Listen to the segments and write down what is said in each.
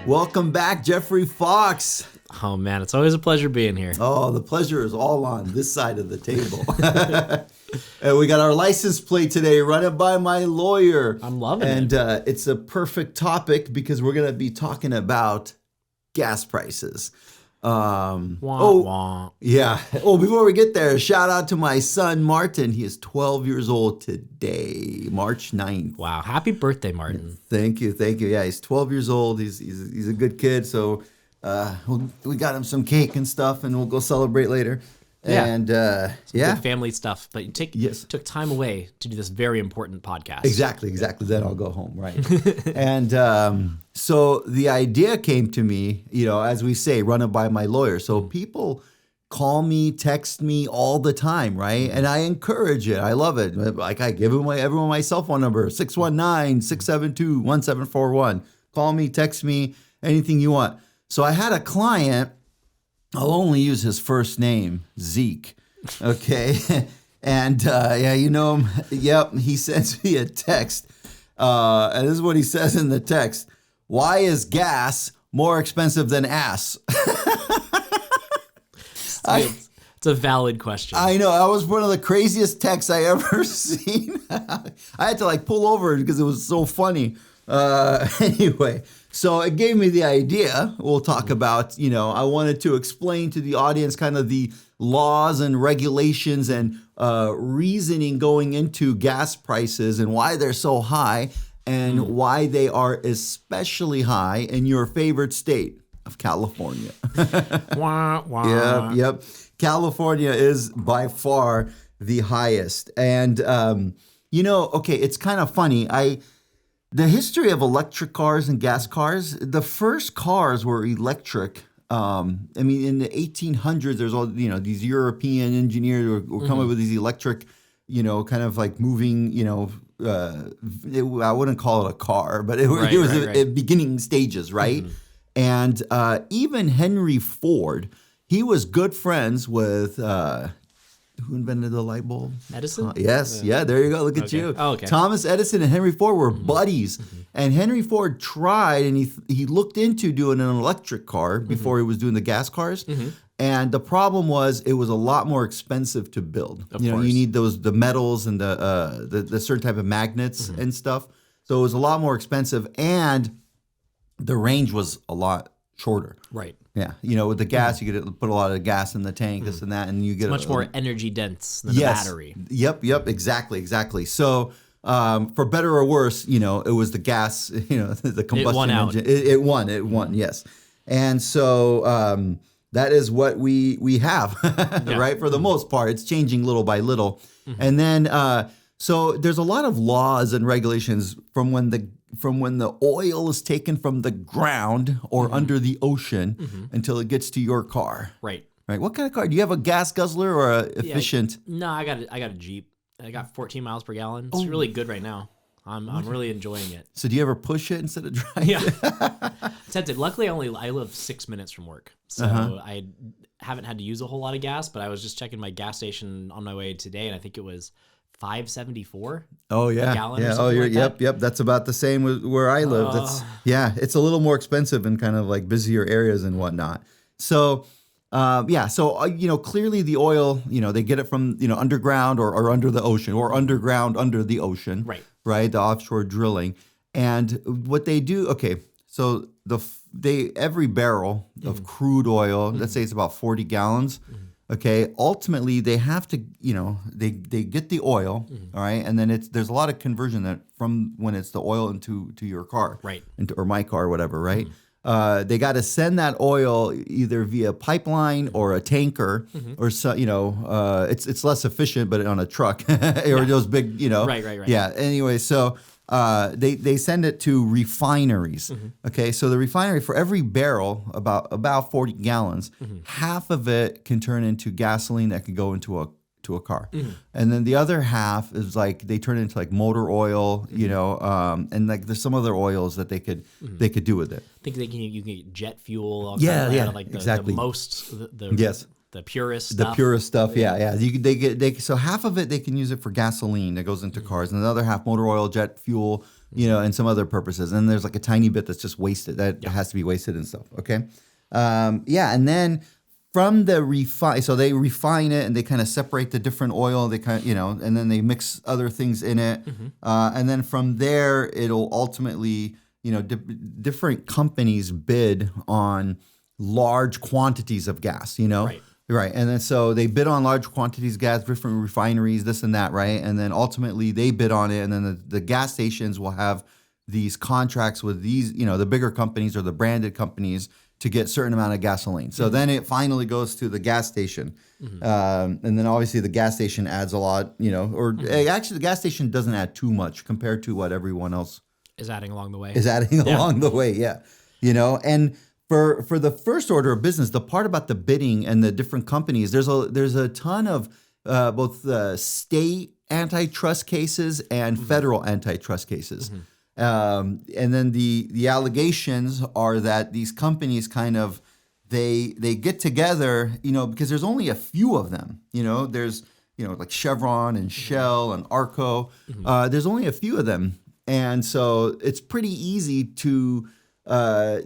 Welcome back, Jeffrey Fox. Oh, man, it's always a pleasure being here. Oh, the pleasure is all on this side of the table. And we got our license plate today, run it by my lawyer. I'm loving it. And it's a perfect topic because we're going to be talking about gas prices. Wah. Yeah. Oh, before we get there, shout out to my son, Martin. He is 12 years old today, March 9th. Wow. Happy birthday, Martin. Thank you. Yeah, he's 12 years old. He's a good kid. So we got him some cake and stuff, and we'll go celebrate later. Yeah. And Good family stuff. But you took time away to do this very important podcast. Exactly. Then I'll go home, right? And so the idea came to me, as we say, run it by my lawyer. So people call me, text me all the time, right? And I encourage it. I love it. Like I give everyone my cell phone number, 619-672-1741. Call me, text me, anything you want. So I had a client, I'll only use his first name, Zeke, okay? And you know him. Yep, he sends me a text. And this is what he says in the text. Why is gas more expensive than ass? It's a valid question. I know. That was one of the craziest texts I ever seen. I had to pull over because it was so funny. Anyway, so it gave me the idea. We'll talk about, I wanted to explain to the audience kind of the laws and regulations and reasoning going into gas prices and why they're so high and why they are especially high in your favorite state of California. Wah, wah. Yep. California is by far the highest. And, okay, it's kind of funny. The history of electric cars and gas cars, the first cars were electric. In the 1800s, there's all, these European engineers were coming up with these electric, kind of like moving, I wouldn't call it a car, but it was at beginning stages, right? Mm-hmm. And even Henry Ford, he was good friends with who invented the light bulb? Edison? Yes. Yeah, there you go. Look at you. Oh, okay. Thomas Edison and Henry Ford were buddies. Mm-hmm. And Henry Ford tried, and he looked into doing an electric car before he was doing the gas cars. Mm-hmm. And the problem was it was a lot more expensive to build. Of course. You need the metals and the certain type of magnets and stuff. So it was a lot more expensive, and the range was a lot shorter. Right. Yeah, with the gas, you could put a lot of gas in the tank, this and that, and you get much more energy dense than a battery. Yep, exactly. So, for better or worse, it was the gas, the combustion engine. It won, yes. And so that is what we have, right? For the most part, it's changing little by little, and then so there's a lot of laws and regulations from when the oil is taken from the ground or under the ocean until it gets to your car. Right. What kind of car? Do you have a gas guzzler or a efficient? No, I got a Jeep. I got 14 miles per gallon. It's really good right now. I'm really enjoying it. So do you ever push it instead of driving? Yeah. Tempted. Luckily, I live 6 minutes from work, so I haven't had to use a whole lot of gas. But I was just checking my gas station on my way today, and I think it was $5.74. Oh yeah, gallon yeah. Or something like that. Yep. That's about the same with where I live. It's a little more expensive in kind of like busier areas and whatnot. So, clearly the oil, they get it from underground or under the ocean or underground under the ocean, right? The offshore drilling, and what they do. Okay, so every barrel of crude oil, let's say it's about 40 gallons. Okay, ultimately they have to, they get the oil, all right, and then there's a lot of conversion that from when it's the oil into your car, right, or my car, or whatever, right. They got to send that oil either via pipeline or a tanker, or so, it's less efficient, but on a truck or those big, right. Yeah. Anyway, so. They send it to refineries. Okay, so the refinery, for every barrel, about 40 gallons, half of it can turn into gasoline that could go into a car, and then the other half is they turn into motor oil, and there's some other oils that they could do with it. I think you can get jet fuel. Exactly. The purest stuff. The purest stuff, yeah. So half of it they can use it for gasoline that goes into cars, and the other half motor oil, jet fuel, and some other purposes. And there's like a tiny bit that's just wasted that has to be wasted and stuff. Okay. And then from the refine, so they refine it and they kind of separate the different oil. They kind of, and then they mix other things in it. And then from there, it'll ultimately, different companies bid on large quantities of gas, Right. And then so they bid on large quantities of gas, different refineries, this and that, right? And then ultimately they bid on it. And then the gas stations will have these contracts with these, the bigger companies or the branded companies to get a certain amount of gasoline. So then it finally goes to the gas station. And then obviously the gas station adds a lot, actually the gas station doesn't add too much compared to what everyone else is adding along the way. Along the way, yeah. And for the first order of business, the part about the bidding and the different companies, there's a ton of both state antitrust cases and federal antitrust cases. And then the allegations are that these companies kind of they get together, because there's only a few of them. There's like Chevron and Shell and Arco. There's only a few of them, and so it's pretty easy to. As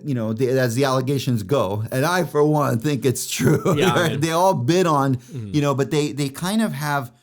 the allegations go, and I, for one, think it's true. Yeah, right? They all bid on, but they kind of have,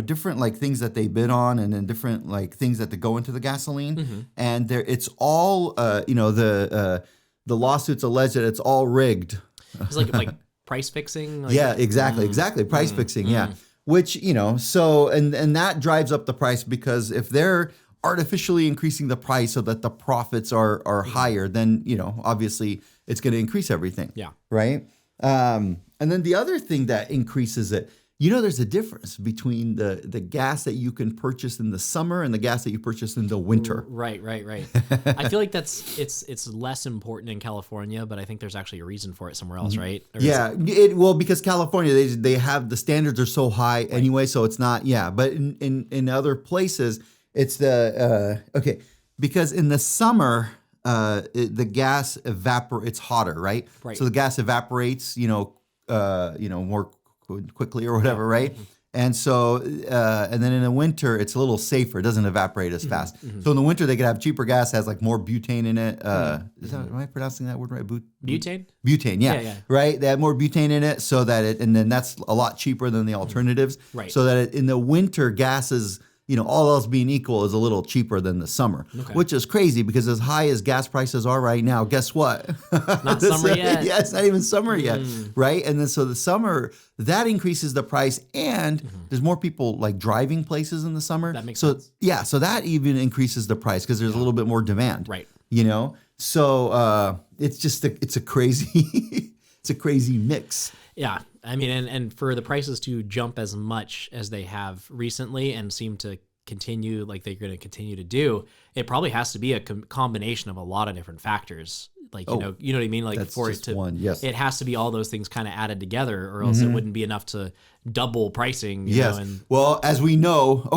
different like things that they bid on, and then different like things that go into the gasoline, and it's all, the lawsuits allege that it's all rigged. It's like price fixing. Like, yeah, exactly, price fixing. Yeah, which so and that drives up the price because if they're artificially increasing the price so that the profits are higher, then, obviously it's going to increase everything. Yeah. Right. And then the other thing that increases it, there's a difference between the gas that you can purchase in the summer and the gas that you purchase in the winter. Right. I feel like it's less important in California, but I think there's actually a reason for it somewhere else, right? Because California, they have the standards are so high anyway, so it's not, but in other places, it's because in the summer, the gas it's hotter, right? Right. So the gas evaporates, more quickly or whatever, right? And so, and then in the winter, it's a little safer. It doesn't evaporate as fast. So in the winter, they could have cheaper gas, has like more butane in it. Am I pronouncing that word right? Butane? Butane, yeah. Right? They have more butane in it so that and then that's a lot cheaper than the alternatives. Right. So that in the winter, gas is, all else being equal, is a little cheaper than the summer, which is crazy because as high as gas prices are right now, guess what? Not summer yet. Yeah, it's not even summer yet, right? And then so the summer, that increases the price, and there's more people like driving places in the summer. That makes sense. Yeah, so that even increases the price because there's a little bit more demand. Right. So it's just it's a crazy it's a crazy mix. Yeah, I mean, and for the prices to jump as much as they have recently and seem to continue like they're going to continue to do, it probably has to be a combination of a lot of different factors. Like, you know what I mean? Like that's for just it to, one, yes. It has to be all those things kind of added together, or else it wouldn't be enough to double pricing. You know, and well, as we know,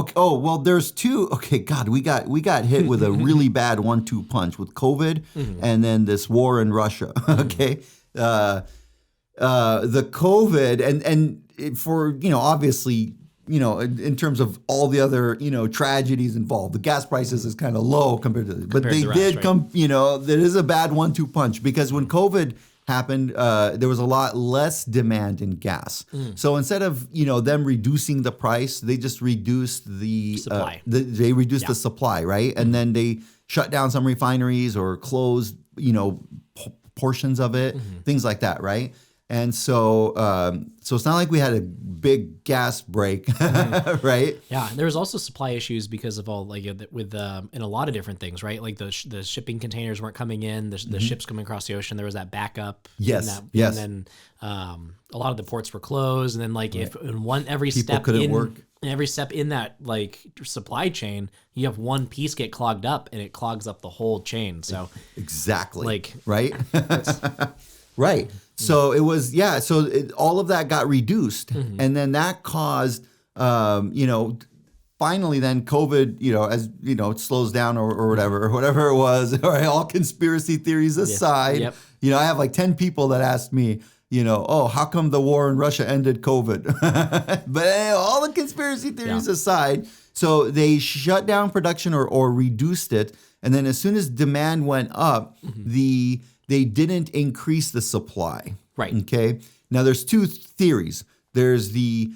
there's two. Okay, God, we got hit with a really bad 1-2 punch with COVID and then this war in Russia. Okay. The COVID and for, obviously, in terms of all the other, tragedies involved, the gas prices is kind of low compared to, but they did come, there is a bad 1-2 punch because when COVID happened, there was a lot less demand in gas. So instead of, them reducing the price, they just reduced the supply. They reduced the supply, right? And then they shut down some refineries or closed, portions of it, things like that, right? And so it's not like we had a big gas break, right? Yeah, there was also supply issues because of all with in a lot of different things, right? Like the shipping containers weren't coming in, the ships coming across the ocean. There was that backup. Yes. And then a lot of the ports were closed, and then if in every step in that like supply chain, you have one piece get clogged up, and it clogs up the whole chain. So exactly, right. Right. So it was, all of that got reduced. And then that caused, finally then COVID, as, it slows down or whatever it was, all conspiracy theories aside, I have like 10 people that asked me, oh, how come the war in Russia ended COVID? But all the conspiracy theories aside, so they shut down production or reduced it. And then as soon as demand went up, they didn't increase the supply. Right. Okay. Now there's two theories. There's the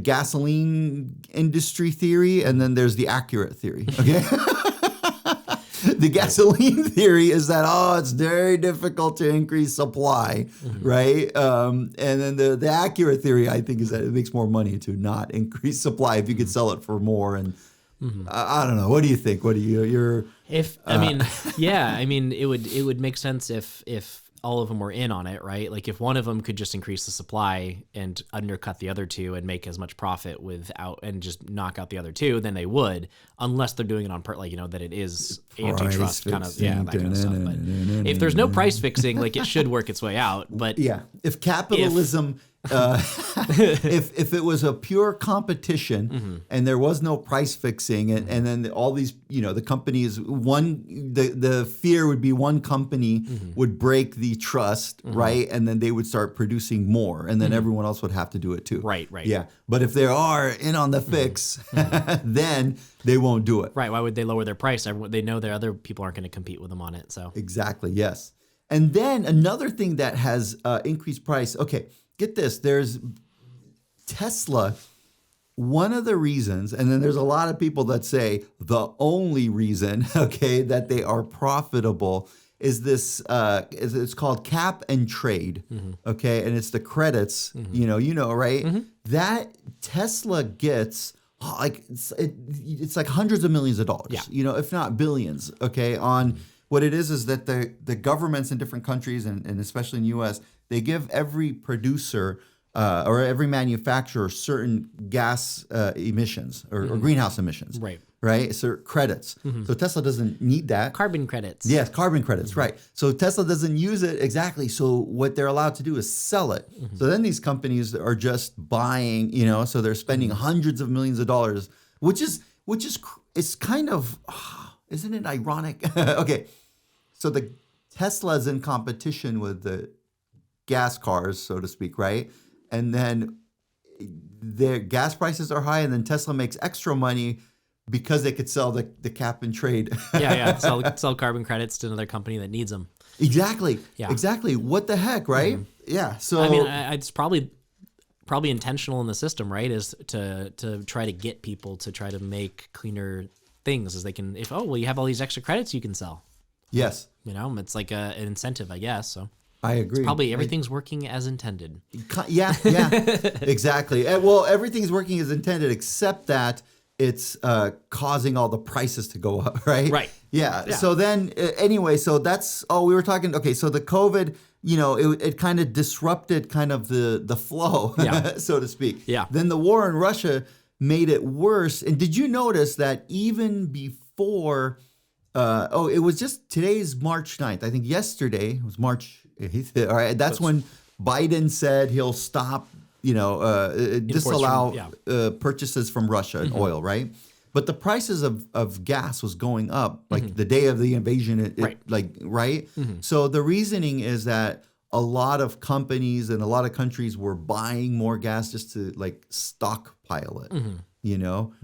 gasoline industry theory, and then there's the accurate theory. Okay. The gasoline theory is that, it's very difficult to increase supply, right? And then the accurate theory, I think, is that it makes more money to not increase supply if you could sell it for more. And I don't know. What do you think? What do you're? It would make sense if all of them were in on it, right? Like if one of them could just increase the supply and undercut the other two and make as much profit and just knock out the other two, then they would, unless they're doing it on that it is antitrust kind of, that kind of stuff. But if there's no price fixing, like it should work its way out. But if capitalism, if it was a pure competition and there was no price fixing, and then all these, the companies, the fear would be one company would break the trust, right? And then they would start producing more, and then everyone else would have to do it too. Right. Yeah. But if they are in on the fix, then they won't do it. Right. Why would they lower their price? They know that other people aren't going to compete with them on it. So exactly. Yes. And then another thing that has increased price. Okay. Get this, there's Tesla. One of the reasons, and then there's a lot of people that say the only reason, that they are profitable is this, it's called cap and trade, and it's the credits, right? That Tesla gets, it's like hundreds of millions of dollars, if not billions, on what it is that the governments in different countries, and especially in the U.S., they give every producer or every manufacturer certain gas emissions or greenhouse emissions. Right. So credits. So Tesla doesn't need that. Carbon credits. Yes, carbon credits. Right. So Tesla doesn't use it exactly. So what they're allowed to do is sell it. So then these companies are just buying, so they're spending hundreds of millions of dollars, which is it's kind of, isn't it ironic? Okay. So the Tesla's in competition with the gas cars, so to speak, right? And then their gas prices are high, and then Tesla makes extra money because they could sell the cap and trade. Sell carbon credits to another company that needs them. Exactly. Yeah. Exactly. What the heck, right? Yeah. So I mean, it's probably intentional in the system, right? Is to try to get people to try to make cleaner things as they can. You have all these extra credits you can sell. Yes. It's like an incentive, I guess. So I agree. It's probably everything's working as intended. Yeah, exactly. Well, everything's working as intended, except that it's causing all the prices to go up, right? Right. Yeah. So then, anyway, so that's we were talking. Okay, so the COVID, it kind of disrupted kind of the flow, so to speak. Yeah. Then the war in Russia made it worse. And did you notice that even before? It was just today's March 9th. I think yesterday was March. All right, that's when Biden said he'll stop, disallow purchases from Russia and oil, right? But the prices of gas was going up like the day of the invasion. Right. So the reasoning is that a lot of companies and a lot of countries were buying more gas just to stockpile it.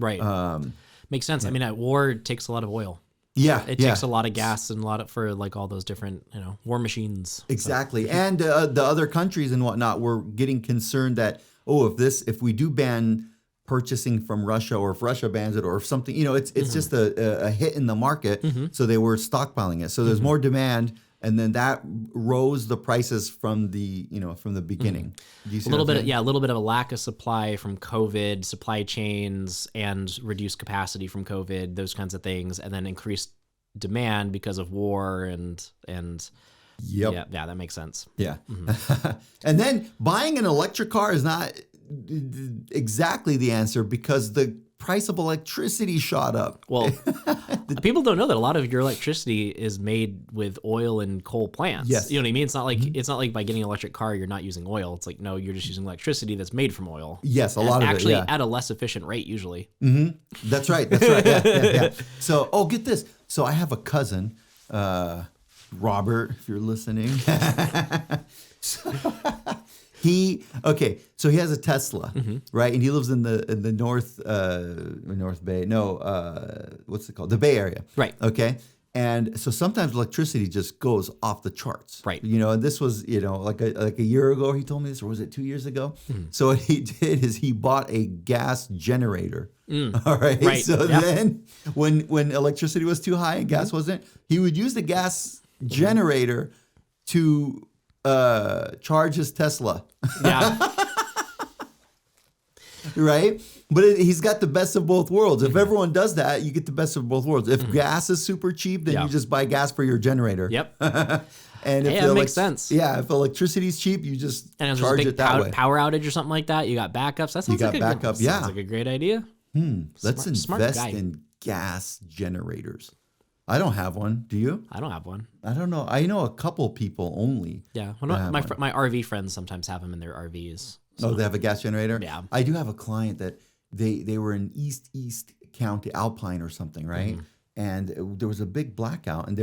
Right. Makes sense. I mean, at war it takes a lot of oil. Yeah, it takes a lot of gas and a lot for all those different war machines. Exactly, so. And the other countries and whatnot were getting concerned that if we do ban purchasing from Russia, or if Russia bans it, or if something, it's just a hit in the market. So they were stockpiling it. So there's more demand, and then that rose the prices from the beginning. Do you see a little bit of a lack of supply from COVID, supply chains, and reduced capacity from COVID, those kinds of things, and then increased demand because of war and Yep. Yeah, that makes sense. Yeah. And then buying an electric car is not exactly the answer, because the price of electricity shot up. Well, people don't know that a lot of your electricity is made with oil and coal plants. Yes. You know what I mean? It's not like by getting an electric car you're not using oil. It's like, no, you're just using electricity that's made from oil. Yes, a lot of it. Actually, at a less efficient rate usually. That's right. Yeah. So, get this. So I have a cousin. Robert, if you're listening. So he has a Tesla, right? And he lives in the North Bay. No, what's it called? The Bay Area. Right. Okay. And so sometimes electricity just goes off the charts. Right. And this was, like a year ago he told me this, or was it 2 years ago? So what he did is he bought a gas generator. All right. Right. So then when electricity was too high and gas wasn't, he would use the gas generator to charge his Tesla. Yeah. Right? But he's got the best of both worlds. If everyone does that, you get the best of both worlds. If gas is super cheap, then you just buy gas for your generator. Yep. And if that makes sense. Yeah, if electricity is cheap, you just and if charge there's a it big that way. power outage or something like that, you got backups. That sounds sounds like a great idea. Let's invest in gas generators. I don't have one. Do you? I don't have one. I don't know. I know a couple people only. Yeah. My RV friends sometimes have them in their RVs. So. Oh, they have a gas generator? Yeah. I do have a client that they were in East County, Alpine or something, right? And there was a big blackout, and they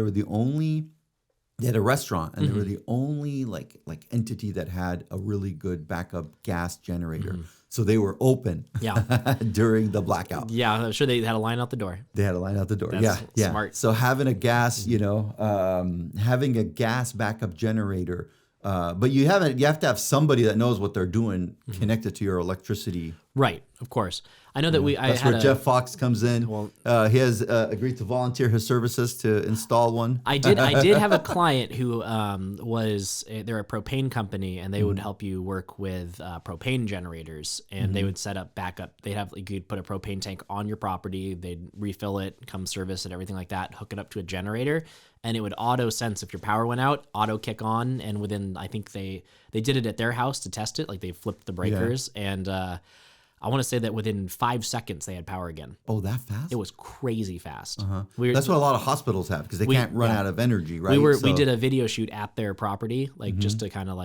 had a restaurant, and they were the only like entity that had a really good backup gas generator. So they were open during the blackout. Yeah, I'm sure they had a line out the door. They had a line out the door. That's yeah. smart. So having a gas, having a gas backup generator. But you have to have somebody that knows what they're doing connected to your electricity. Right, of course. I know that That's where Jeff Fox comes in. Well, he has agreed to volunteer his services to install one. I did have a client who they're a propane company, and they would help you work with propane generators, and they would set up backup. You could put a propane tank on your property, they'd refill it, come service it, everything like that, hook it up to a generator, and it would auto sense if your power went out, auto kick on, and within, I think they did it at their house to test it, like they flipped the breakers, and I want to say that within 5 seconds they had power again. Oh, that fast? It was crazy fast. That's what a lot of hospitals have because they can't run out of energy, right? We did a video shoot at their property, just to kind of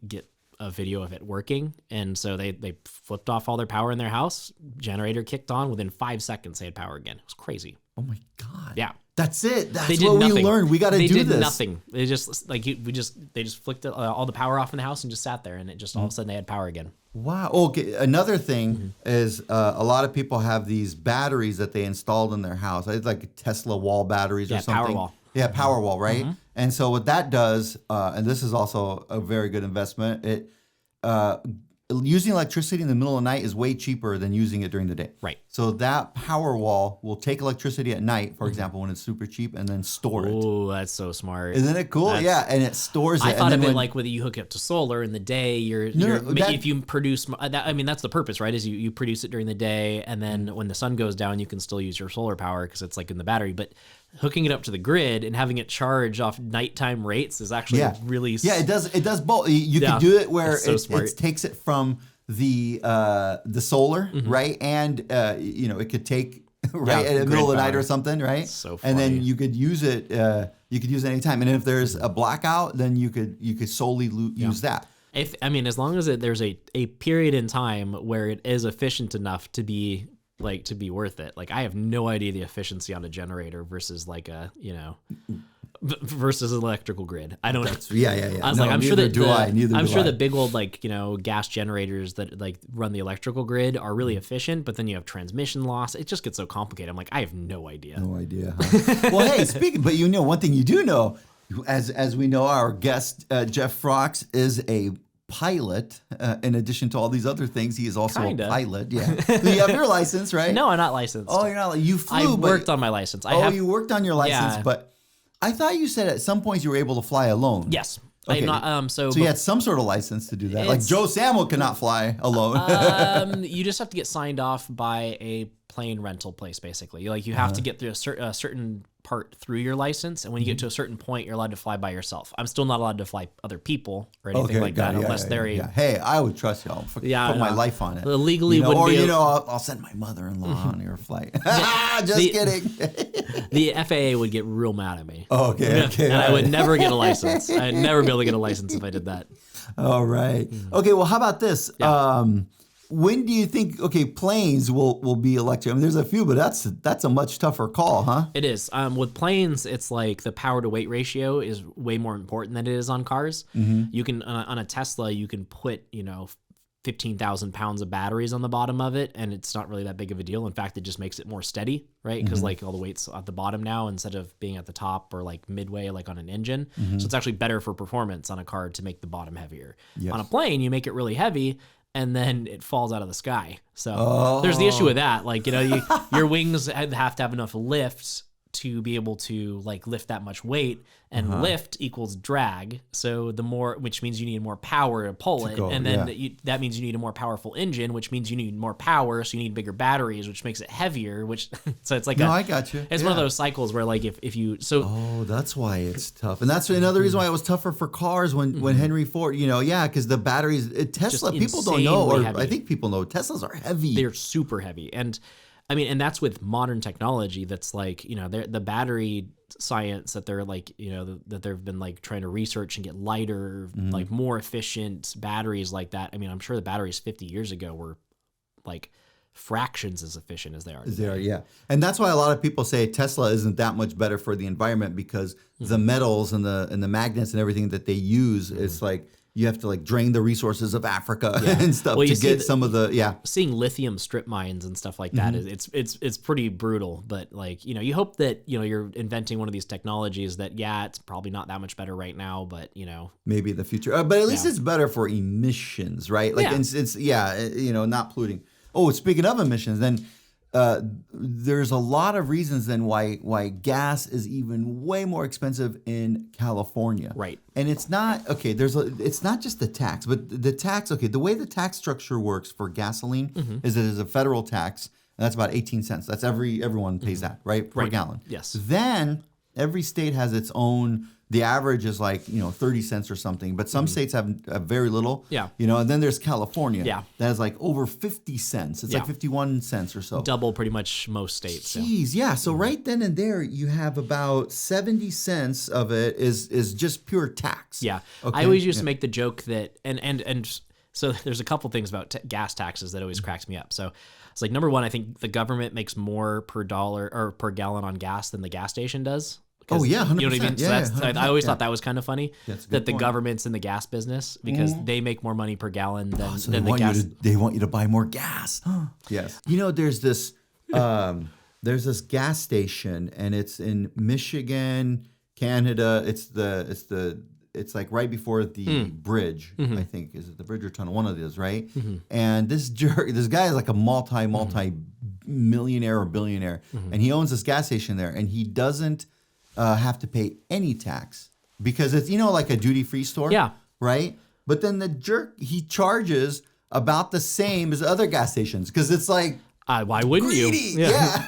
get a video of it working. And so they flipped off all their power in their house. Generator kicked on. Within 5 seconds, they had power again. It was crazy. Oh my God. Yeah. That's it. That's what we learned. We got to do this. They did nothing. They just they just flicked all the power off in the house and just sat there, and it just all of a sudden they had power again. Wow. Okay. Another thing is a lot of people have these batteries that they installed in their house. It's like Tesla wall batteries or something. Powerwall. Yeah, Powerwall, right? And so what that does, and this is also a very good investment, using electricity in the middle of the night is way cheaper than using it during the day. Right. So that Powerwall will take electricity at night, for example, when it's super cheap, and then store it. Oh, that's so smart. Isn't it cool? Yeah, and it stores it. I thought of it like whether you hook it up to solar in the day, if you produce, that's the purpose, right? Is you produce it during the day, and then when the sun goes down, you can still use your solar power because it's like in the battery. But hooking it up to the grid and having it charge off nighttime rates is actually really... Yeah, it does both. You can do it where it takes it from the solar, right? And, it could take... right in the middle of the night or something, right? So funny. And then you could use it. You could use it anytime. And if there's a blackout, then you could solely use that. As long as there's a period in time where it is efficient enough to be worth it. Like I have no idea the efficiency on a generator versus versus an electrical grid. I don't know. Yeah. I was I'm sure the big old gas generators that run the electrical grid are really efficient, but then you have transmission loss. It just gets so complicated. I'm like, I have no idea. No idea. Huh? Well, hey, speaking, but one thing you do know, as we know, our guest Jeff Fox is a pilot. In addition to all these other things, he is also a pilot. Yeah. You have your license, right? No, I'm not licensed. Oh, you're not. You flew. I worked on my license. You worked on your license, but I thought you said at some points you were able to fly alone. Yes. Okay. So you had some sort of license to do that. Like Joe Samo cannot fly alone. You just have to get signed off by a plane rental place, basically. You have to get through a certain part through your license, and when you get to a certain point, you're allowed to fly by yourself. I'm still not allowed to fly other people or anything like that, unless they're a... Hey, I would trust y'all. Put my life on it. Legally wouldn't be... I'll send my mother-in-law on your flight. Just kidding. The FAA would get real mad at me. Okay. And I would never get a license. I'd never be able to get a license if I did that. All right. Okay, well, how about this? Yeah. when do you think, okay, planes will be electric? I mean, there's a few, but that's a much tougher call, huh? It is. With planes, it's like the power to weight ratio is way more important than it is on cars. You can on a Tesla, you can put 15,000 pounds of batteries on the bottom of it, and it's not really that big of a deal. In fact, it just makes it more steady, right? Because like all the weight's at the bottom now instead of being at the top or like midway, like on an engine. So it's actually better for performance on a car to make the bottom heavier. Yes. On a plane, you make it really heavy, and then it falls out of the sky. So there's the issue with that. Like, your wings have to have enough lift to be able to like lift that much weight, and lift equals drag. So which means you need more power to pull it. And then that means you need a more powerful engine, which means you need more power. So you need bigger batteries, which makes it heavier, so it's like, I got you. It's one of those cycles where like if you, that's why it's tough. And that's another reason why it was tougher for cars when Henry Ford, because the batteries, Tesla, people don't know, or heavy. I think people know Teslas are heavy. They're super heavy. And I mean, and that's with modern technology. That's like, the battery science that they're like, that they've been like trying to research and get lighter, like more efficient batteries like that. I mean, I'm sure the batteries 50 years ago were like fractions as efficient as they are today. Yeah. And that's why a lot of people say Tesla isn't that much better for the environment, because the metals and the magnets and everything that they use, it's like, you have to like drain the resources of Africa and stuff to get some of the Seeing lithium strip mines and stuff like that it's pretty brutal. But like you hope that you're inventing one of these technologies that it's probably not that much better right now, but maybe in the future. But at least it's better for emissions, right? Like it's not polluting. Oh, speaking of emissions, then there's a lot of reasons then why gas is even way more expensive in California. Right. And it's not it's not just the tax, but the tax. Okay, the way the tax structure works for gasoline is it is a federal tax, and that's about 18 cents. That's everyone pays that, right, per gallon. Yes. Then every state has its own. The average is like 30 cents or something, but some states have very little. Yeah. And then there's California. Yeah. That has like over 50 cents. It's like 51 cents or so. Double pretty much most states. Jeez, yeah. So right then and there, you have about 70 cents of it is just pure tax. Yeah. Okay? I always used to make the joke that and so there's a couple things about gas taxes that always cracks me up. So it's like, number one, I think the government makes more per dollar or per gallon on gas than the gas station does. Oh yeah, 100%. You know what I mean? So that's, 100%. I always thought that was kind of funny that the point. Government's in the gas business because they make more money per gallon than the gas. They want you to buy more gas. Yes. There's this gas station, and it's in Michigan, Canada. It's like right before the bridge. I think, is it the bridge or tunnel? One of those, right? And this guy is like a multi millionaire or billionaire, and he owns this gas station there, and he doesn't have to pay any tax because it's like a duty-free store. Yeah. Right? But then the jerk, he charges about the same as other gas stations because it's like, why wouldn't greedy. you? Yeah.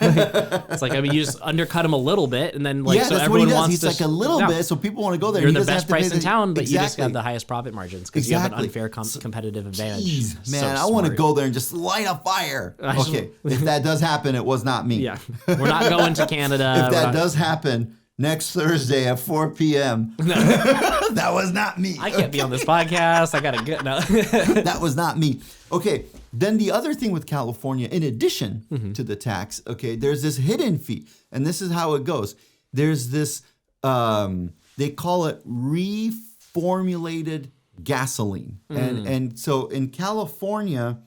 It's like, you just undercut him a little bit, and then so that's everyone what he does. wants He's to. like a little bit, so people want to go there. You're the best price in town, but you just Exactly. have the highest profit margins because you have an unfair competitive advantage. Jeez, man, I want to go there and just light a fire. Okay, if that does happen, it was not me. Yeah, we're not going to Canada. If that does happen next Thursday at 4 p.m., that was not me. I can't be on this podcast. I gotta get no. That was not me. Okay. Then the other thing with California, in addition to the tax, there's this hidden fee. And this is how it goes. There's this, they call it reformulated gasoline. And so in California,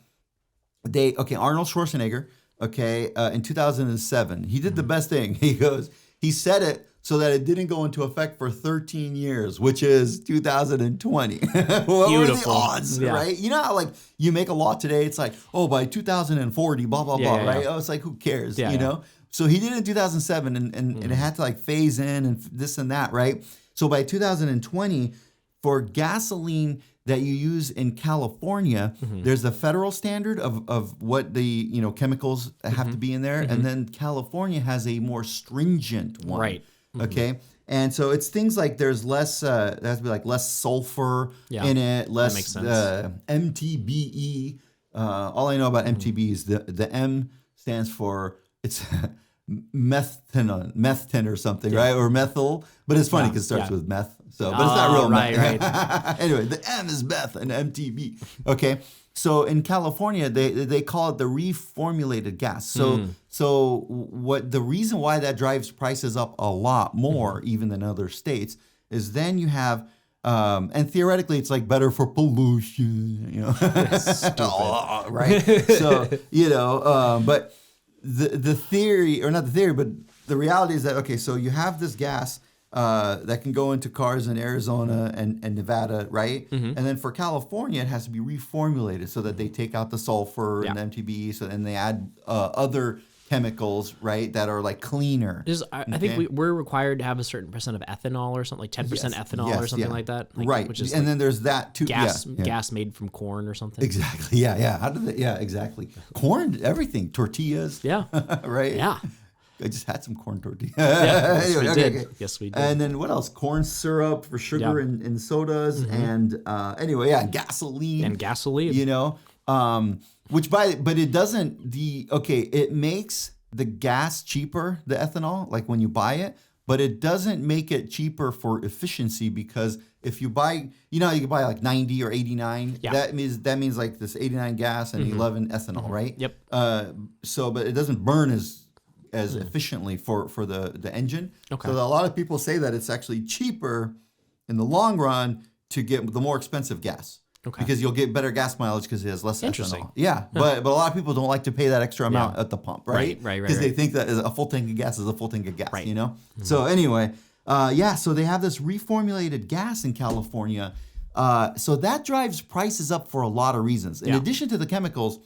Arnold Schwarzenegger, in 2007, he did the best thing. He said it so that it didn't go into effect for 13 years, which is 2020. What were the odds, right? You know how like you make a law today, it's like, by 2040, blah, blah, blah, right? Oh, it's like, who cares, you know? So he did it in 2007 and it had to like phase in and this and that, right? So by 2020, for gasoline that you use in California, there's the federal standard of what the chemicals have to be in there, and then California has a more stringent one. Right. Okay. And so it's things like there's less, there has to be like less sulfur in it, less MTBE. All I know about MTBE is the M stands for, it's methanol or something, right? Or methyl. But it's funny because it starts with meth. So, but it's not real meth. Right. Anyway, the M is meth and MTB. Okay. So in California, they call it the reformulated gas. So what the reason why that drives prices up a lot more, even than other states, is then you have, and theoretically it's like better for pollution, you know, right? So but the theory, or not the theory, but the reality is that okay, so you have this gas. That can go into cars in Arizona and Nevada, right? And then for California, it has to be reformulated so that they take out the sulfur and the MTBE, and they add other chemicals, right, that are like cleaner. I think we're required to have a certain percent of ethanol or something, like 10% ethanol or something like that. Right. Which is and then there's that too. Gas made from corn or something. Exactly. Yeah. How did they? Yeah, exactly. Corn, everything, tortillas. Yeah. Right. Yeah. I just had some corn tortillas. Yes, we did. Yes, we did. And then what else? Corn syrup for sugar in sodas, and gasoline. And gasoline. You know, but it doesn't. It makes the gas cheaper, the ethanol, like when you buy it, but it doesn't make it cheaper for efficiency, because if you buy, you can buy like 90 or 89. Yeah. That means like this 89 gas and 11 ethanol, right? Yep. But it doesn't burn as efficiently for the engine. Okay. So a lot of people say that it's actually cheaper in the long run to get the more expensive gas. Okay. Because you'll get better gas mileage because it has less Interesting. ethanol. Yeah, but a lot of people don't like to pay that extra amount at the pump, right? Right. Because they think that a full tank of gas is a full tank of gas, Right. So anyway, so they have this reformulated gas in California. So that drives prices up for a lot of reasons. In addition to the chemicals,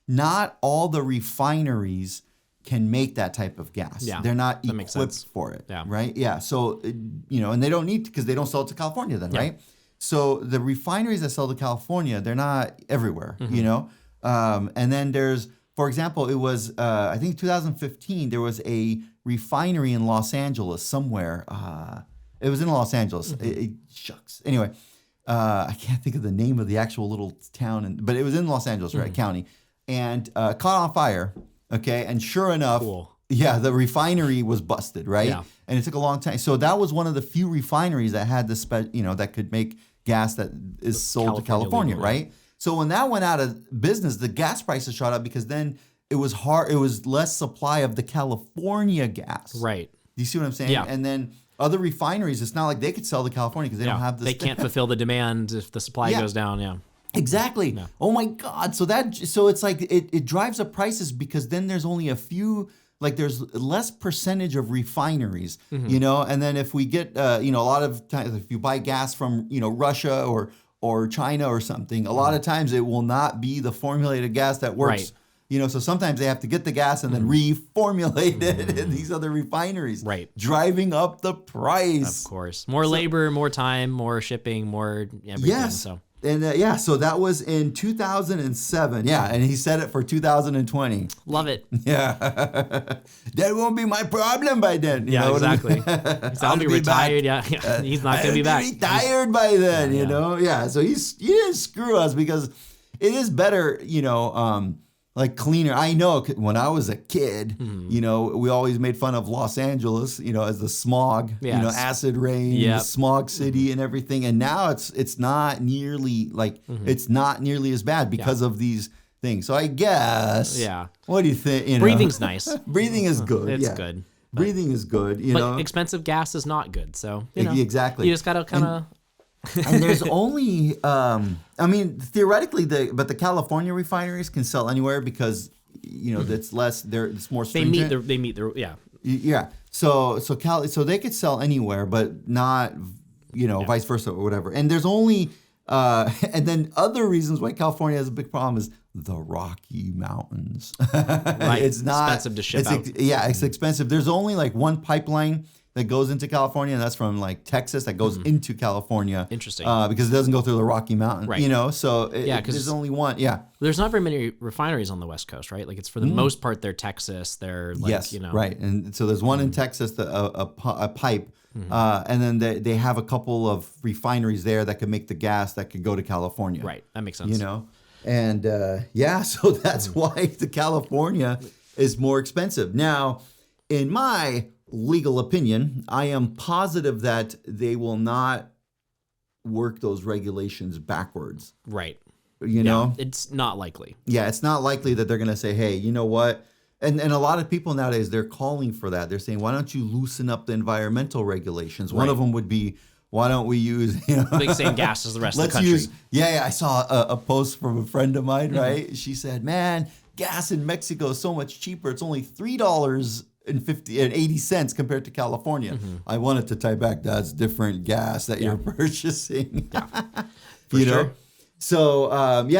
not all the refineries can make that type of gas. Yeah, they're not that makes equipped sense. for it, Yeah. right? Yeah, so, and they don't need to, because they don't sell it to California then, right? So the refineries that sell to California, they're not everywhere, and then there's, for example, it was, I think 2015, there was a refinery in Los Angeles somewhere. It was in Los Angeles. Shucks. Anyway, I can't think of the name of the actual little town, but it was in Los Angeles, right, county, and caught on fire. Okay, and sure enough, the refinery was busted, right? Yeah. And it took a long time. So that was one of the few refineries that had this, that could make gas that is sold to California, right? So when that went out of business, the gas prices shot up, because then it was less supply of the California gas. Right. Do you see what I'm saying? Yeah. And then other refineries, it's not like they could sell to California because they don't have this. They can't fulfill the demand if the supply goes down. Yeah. Exactly. No. Oh my God. So it's like it drives up prices, because then there's only a few, like there's less percentage of refineries, and then if we get, a lot of times if you buy gas from, Russia or China or something, a lot of times it will not be the formulated gas that works. Right. So sometimes they have to get the gas and then reformulate it in these other refineries. Right. Driving up the price. Of course. More labor, more time, more shipping, more everything. Yes. So. And so that was in 2007. Yeah, and he said it for 2020. Love it. Yeah. That won't be my problem by then. Exactly. I'll be retired. Yeah. He's not going to be back. Retired by then, you know? Yeah, so he didn't screw us, because it is better, like cleaner. I know when I was a kid, we always made fun of Los Angeles, as the smog, acid rain, smog city and everything. And now it's not nearly it's not nearly as bad because of these things. So I guess, what do you think? Breathing's nice. Breathing is good. It's good. Breathing is good, but expensive gas is not good. So, exactly. You just got to kind of... And there's only, theoretically, the California refineries can sell anywhere, because, it's less, it's more stringent. They meet their. Yeah. So they could sell anywhere, but not, vice versa or whatever. And there's only, and then other reasons why California has a big problem is the Rocky Mountains. Right. It's not expensive to ship out. It's expensive. There's only like one pipeline that goes into California, and that's from like Texas that goes into California. Interesting. Because it doesn't go through the Rocky Mountain, right. So there's only one. Yeah. There's not very many refineries on the West Coast, right? Like it's for the most part, they're Texas. They're like, right. And so there's one in Texas, a pipe, and then they have a couple of refineries there that could make the gas that could go to California. Right. That makes sense. And so that's why the California is more expensive. Now, in my legal opinion, I am positive that they will not work those regulations backwards. Right. you know? It's not likely. Yeah, it's not likely that they're going to say, hey, you know what? And a lot of people nowadays, they're calling for that. They're saying, why don't you loosen up the environmental regulations? One of them would be, why don't we use, the same gas as the rest of the country? I saw a post from a friend of mine, right? She said, man, gas in Mexico is so much cheaper. It's only $3.80 compared to California. I wanted to tie back, that's different gas that you're purchasing. For sure. So,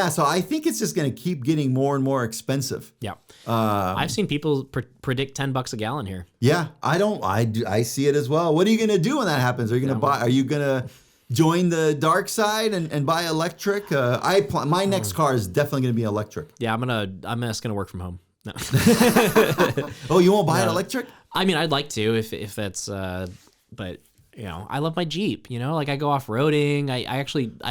so I think it's just going to keep getting more and more expensive. Yeah. I've seen people predict $10 a gallon here. Yeah, I see it as well. What are you going to do when that happens? Are you going to are you going to join the dark side and buy electric? My next car is definitely going to be electric. Yeah, I'm just going to work from home. No. Oh, you won't buy an electric? I mean, I'd like to if that's, but I love my Jeep, like I go off-roading. I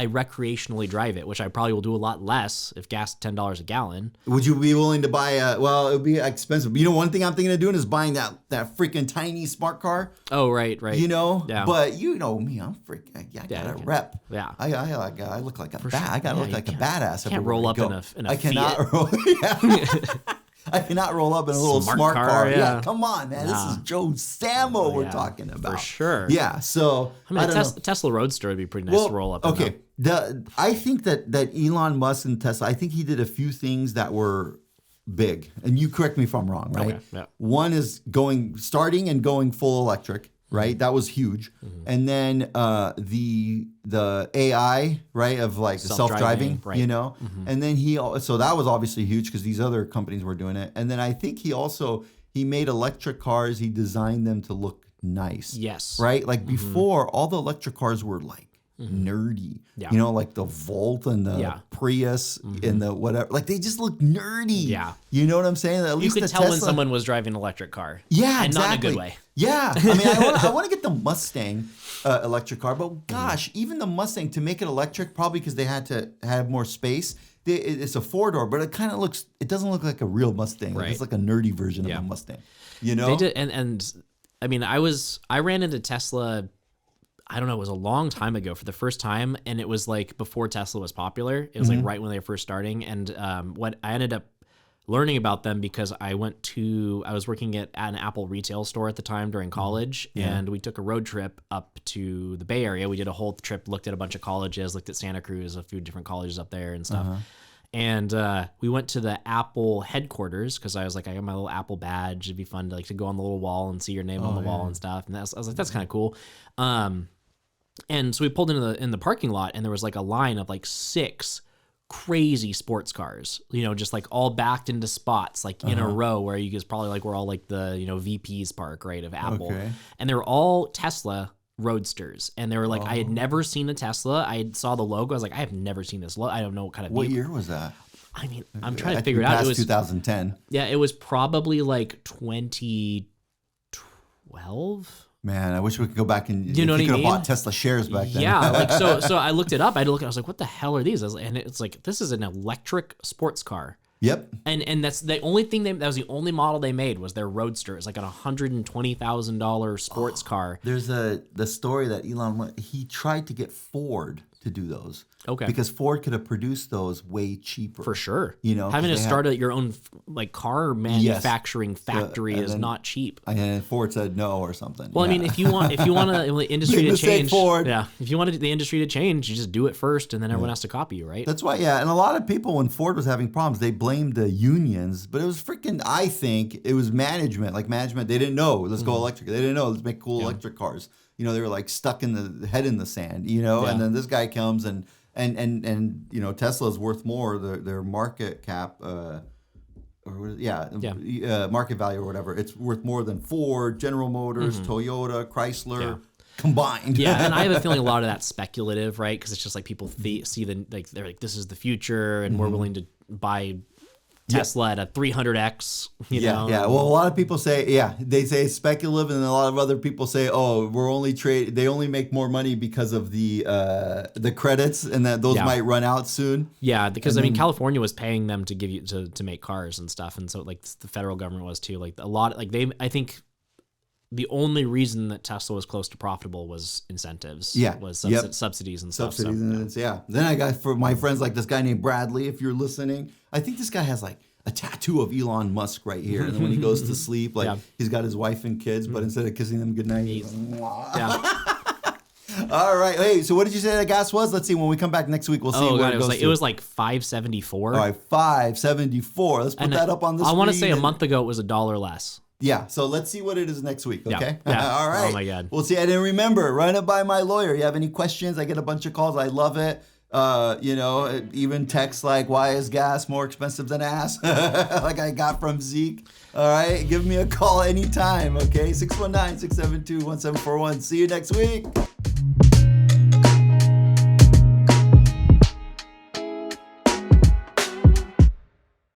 recreationally drive it, which I probably will do a lot less if gas $10 a gallon. Would you be willing to buy it would be expensive. One thing I'm thinking of doing is buying that freaking tiny smart car. Oh, right. Yeah. But me, I'm freaking, I got a rep. Yeah. I look like a I got to look like a badass. Can't roll up in a I cannot Fiat. roll. I cannot roll up in a little smart car. Yeah, come on, man. This is Joe Samo we're talking about. For sure. Yeah, so I mean, Tesla Roadster would be pretty nice to roll up in. Okay, I think that Elon Musk and Tesla, I think he did a few things that were big. And you correct me if I'm wrong, right? Okay, yeah. One is starting and going full electric. Right, that was huge, and then the AI, right, of like the self-driving, right. and then so that was obviously huge because these other companies were doing it, and then I think he made electric cars. He designed them to look nice. Yes. Right, like before, all the electric cars were like nerdy. Yeah. Like the Volt and the Prius and the whatever. Like they just look nerdy. Yeah. You know what I'm saying? At least you could tell when someone was driving an electric car. Yeah, and exactly. not in a good way. Yeah, I mean, I want to get the Mustang electric car, but gosh, even the Mustang, to make it electric, probably because they had to have more space. It's a 4-door, but it doesn't look like a real Mustang. Right. It's like a nerdy version of a Mustang. They did, and I mean, I ran into Tesla. I don't know, it was a long time ago for the first time, and it was like before Tesla was popular. It was like right when they were first starting, and what I ended up learning about them because I was working at an Apple retail store at the time during college, and we took a road trip up to the Bay Area. We did a whole trip, looked at a bunch of colleges, looked at Santa Cruz, a few different colleges up there and stuff. And we went to the Apple headquarters because I was like, I got my little Apple badge. It'd be fun to go on the little wall and see your name on the wall and stuff. And I was like, that's kind of cool. And so we pulled in the parking lot, and there was like a line of like 6 crazy sports cars, just like all backed into spots, like in a row where you guys probably like were all like the, VP's park, right, of Apple. Okay. And they were all Tesla Roadsters. And they were like, I had never seen a Tesla. I saw the logo. I was like, I have never seen this logo. I don't know what kind of What year was that? I mean, I'm trying to figure it out. It was 2010. Yeah, it was probably like 2012. Man, I wish we could go back and you could have bought Tesla shares back then. Yeah, like so I looked it up. I was like, what the hell are these? And it's like, this is an electric sports car. Yep. And that's the only thing that was the only model they made was their Roadster. It's like a $120,000 sports car. There's the story that Elon, he tried to get Ford to do those. Okay. Because Ford could have produced those way cheaper. For sure. Having to start your own like car manufacturing factory is not cheap. And Ford said no or something. Well, I mean, if you want the industry to change, Ford. Yeah. If you wanted the industry to change, you just do it first, and then everyone has to copy you, right? That's why, yeah. And a lot of people, when Ford was having problems, they blamed the unions, but it was freaking. I think it was management. Like management, they didn't know. Let's go electric. They didn't know. Let's make cool electric cars. They were like stuck in the head in the sand. And then this guy comes and Tesla's worth more. Their market cap, market value or whatever. It's worth more than Ford, General Motors, Toyota, Chrysler combined. Yeah, and I have a feeling a lot of that's speculative, right? Because it's just like people see they're like, this is the future, and we're willing to buy Tesla at a 300x. You know? Yeah. Well, a lot of people say, they say it's speculative, and a lot of other people say, oh, they only make more money because of the credits, and that those might run out soon. Yeah, because California was paying them to give you to make cars and stuff, and so like the federal government was too. Like a lot, like I think the only reason that Tesla was close to profitable was incentives. Yeah. Was Yep. subsidies and stuff. Subsidies, So, and it's, yeah. Then I got, for my friends, like this guy named Bradley, if you're listening, I think this guy has like a tattoo of Elon Musk right here. And then when he goes to sleep, like he's got his wife and kids, but instead of kissing them goodnight, he's like, yeah. All right. Hey, so what did you say the gas was? Let's see. When we come back next week, we'll see where it goes. It was like $5.74. All right, $5.74. Let's put that up on the screen. I want to say a month ago it was $1 less. Yeah, so let's see what it is next week, okay? Yeah. All right. Oh, my God. We'll see. And then remember, run it by my lawyer. You have any questions? I get a bunch of calls. I love it. Even texts like, why is gas more expensive than ass? Like I got from Zeke. All right, give me a call anytime, okay? 619-672-1741. See you next week.